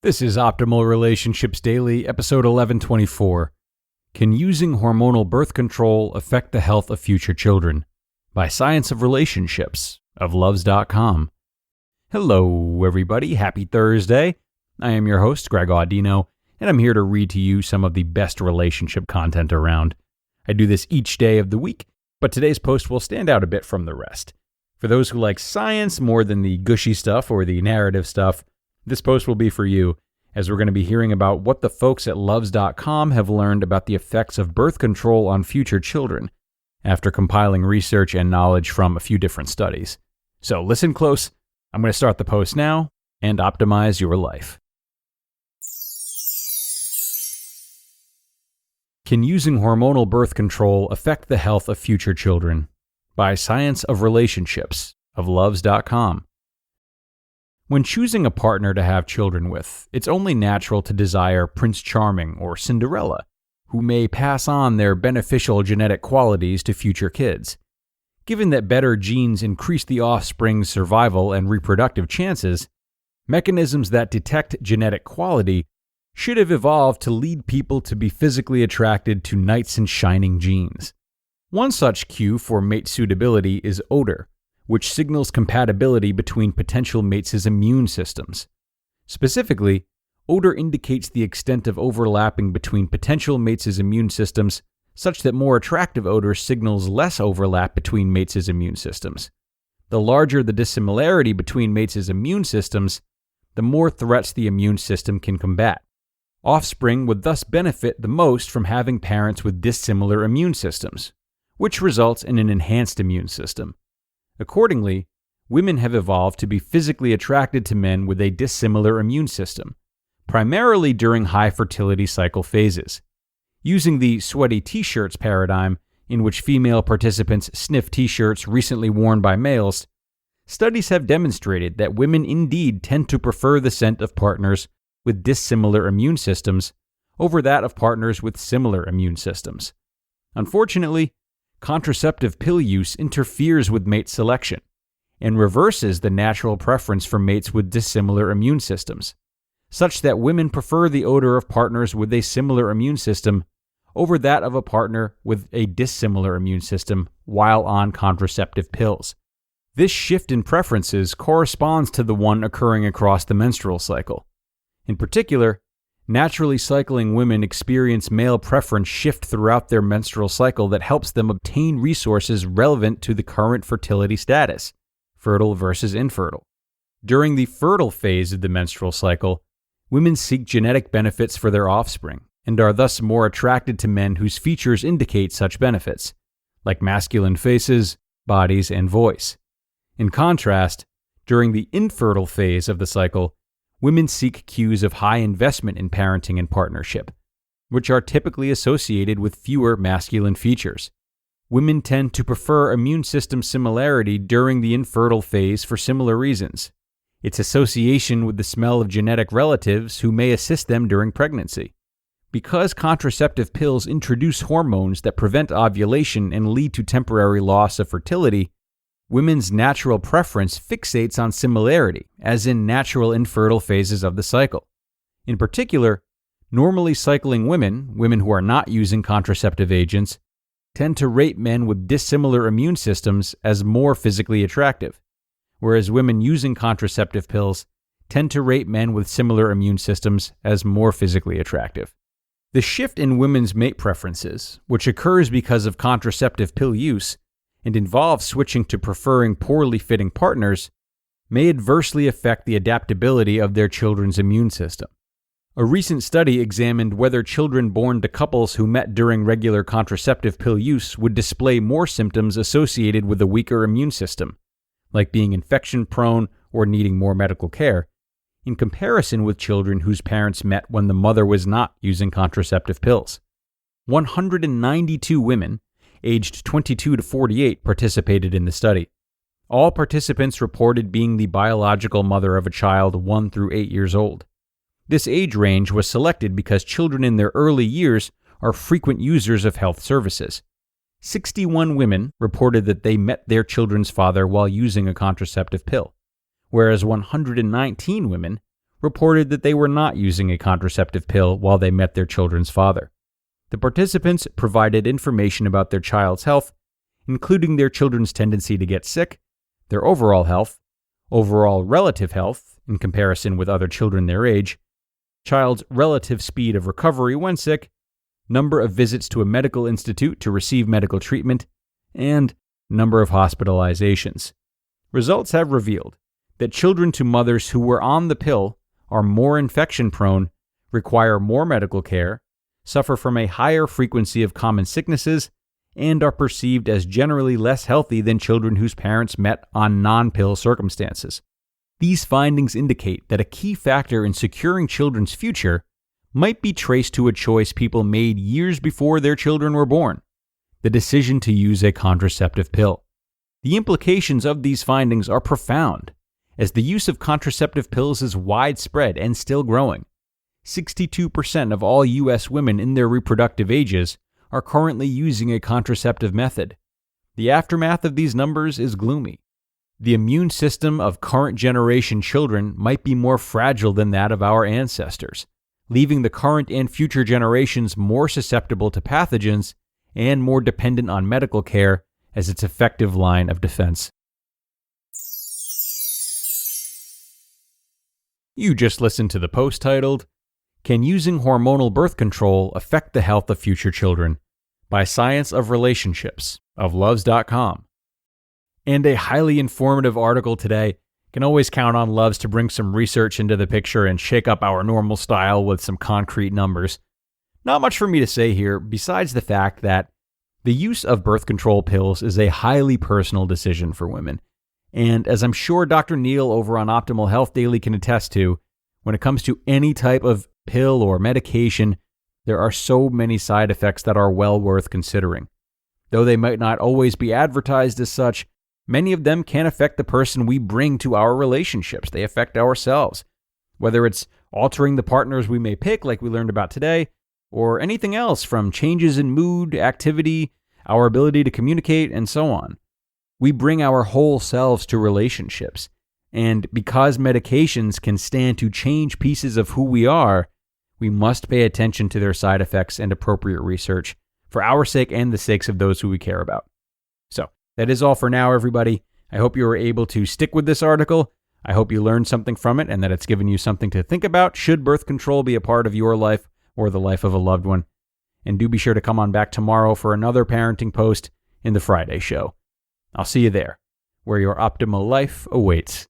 This is Optimal Relationships Daily, episode 1124. Can using hormonal birth control affect the health of future children? By Science of Relationships of Luvze.com. Hello, everybody. Happy Thursday. I am your host, Greg Audino, and I'm here to read to you some of the best relationship content around. I do this each day of the week, but today's post will stand out a bit from the rest. For those who like science more than the gushy stuff or the narrative stuff, this post will be for you, as we're going to be hearing about what the folks at Luvze.com have learned about the effects of birth control on future children, after compiling research and knowledge from a few different studies. So listen close. I'm going to start the post now and optimize your life. Can using hormonal birth control affect the health of future children? By Science of Relationships of Luvze.com. When choosing a partner to have children with, it's only natural to desire Prince Charming or Cinderella, who may pass on their beneficial genetic qualities to future kids. Given that better genes increase the offspring's survival and reproductive chances, mechanisms that detect genetic quality should have evolved to lead people to be physically attracted to knights in shining genes. One such cue for mate suitability is odor, which signals compatibility between potential mates' immune systems. Specifically, odor indicates the extent of overlapping between potential mates' immune systems, such that more attractive odor signals less overlap between mates' immune systems. The larger the dissimilarity between mates' immune systems, the more threats the immune system can combat. Offspring would thus benefit the most from having parents with dissimilar immune systems, which results in an enhanced immune system. Accordingly, women have evolved to be physically attracted to men with a dissimilar immune system, primarily during high fertility cycle phases. Using the sweaty t-shirts paradigm, in which female participants sniff t-shirts recently worn by males, studies have demonstrated that women indeed tend to prefer the scent of partners with dissimilar immune systems over that of partners with similar immune systems. Unfortunately, contraceptive pill use interferes with mate selection and reverses the natural preference for mates with dissimilar immune systems, such that women prefer the odor of partners with a similar immune system over that of a partner with a dissimilar immune system while on contraceptive pills. This shift in preferences corresponds to the one occurring across the menstrual cycle. In particular, naturally cycling women experience male preference shift throughout their menstrual cycle that helps them obtain resources relevant to the current fertility status, fertile versus infertile. During the fertile phase of the menstrual cycle, women seek genetic benefits for their offspring and are thus more attracted to men whose features indicate such benefits, like masculine faces, bodies, and voice. In contrast, during the infertile phase of the cycle, women seek cues of high investment in parenting and partnership, which are typically associated with fewer masculine features. Women tend to prefer immune system similarity during the infertile phase for similar reasons: its association with the smell of genetic relatives who may assist them during pregnancy. Because contraceptive pills introduce hormones that prevent ovulation and lead to temporary loss of fertility, women's natural preference fixates on similarity, as in natural infertile phases of the cycle. In particular, normally cycling women who are not using contraceptive agents, tend to rate men with dissimilar immune systems as more physically attractive, whereas women using contraceptive pills tend to rate men with similar immune systems as more physically attractive. The shift in women's mate preferences, which occurs because of contraceptive pill use, and involves switching to preferring poorly fitting partners, may adversely affect the adaptability of their children's immune system. A recent study examined whether children born to couples who met during regular contraceptive pill use would display more symptoms associated with a weaker immune system, like being infection-prone or needing more medical care, in comparison with children whose parents met when the mother was not using contraceptive pills. 192 women aged 22 to 48 participated in the study. All participants reported being the biological mother of a child 1 through 8 years old. This age range was selected because children in their early years are frequent users of health services. 61 women reported that they met their children's father while using a contraceptive pill, whereas 119 women reported that they were not using a contraceptive pill while they met their children's father. The participants provided information about their child's health, including their children's tendency to get sick, their overall health, overall relative health in comparison with other children their age, child's relative speed of recovery when sick, number of visits to a medical institute to receive medical treatment, and number of hospitalizations. Results have revealed that children to mothers who were on the pill are more infection-prone, require more medical care, suffer from a higher frequency of common sicknesses, and are perceived as generally less healthy than children whose parents met on non-pill circumstances. These findings indicate that a key factor in securing children's future might be traced to a choice people made years before their children were born: the decision to use a contraceptive pill. The implications of these findings are profound, as the use of contraceptive pills is widespread and still growing. 62% of all U.S. women in their reproductive ages are currently using a contraceptive method. The aftermath of these numbers is gloomy. The immune system of current generation children might be more fragile than that of our ancestors, leaving the current and future generations more susceptible to pathogens and more dependent on medical care as its effective line of defense. You just listened to the post titled, "Can Using Hormonal Birth Control Affect the Health of Future Children?" by Science of Relationships of Luvze.com. And a highly informative article today. Can always count on Luvze to bring some research into the picture and shake up our normal style with some concrete numbers. Not much for me to say here, besides the fact that the use of birth control pills is a highly personal decision for women. And as I'm sure Dr. Neal over on Optimal Health Daily can attest to, when it comes to any type of pill or medication, there are so many side effects that are well worth considering. Though they might not always be advertised as such, many of them can affect the person we bring to our relationships. They affect ourselves. Whether it's altering the partners we may pick, like we learned about today, or anything else from changes in mood, activity, our ability to communicate, and so on. We bring our whole selves to relationships. And because medications can stand to change pieces of who we are, we must pay attention to their side effects and appropriate research for our sake and the sakes of those who we care about. So, that is all for now, everybody. I hope you were able to stick with this article. I hope you learned something from it and that it's given you something to think about should birth control be a part of your life or the life of a loved one. And do be sure to come on back tomorrow for another parenting post in the Friday show. I'll see you there, where your optimal life awaits.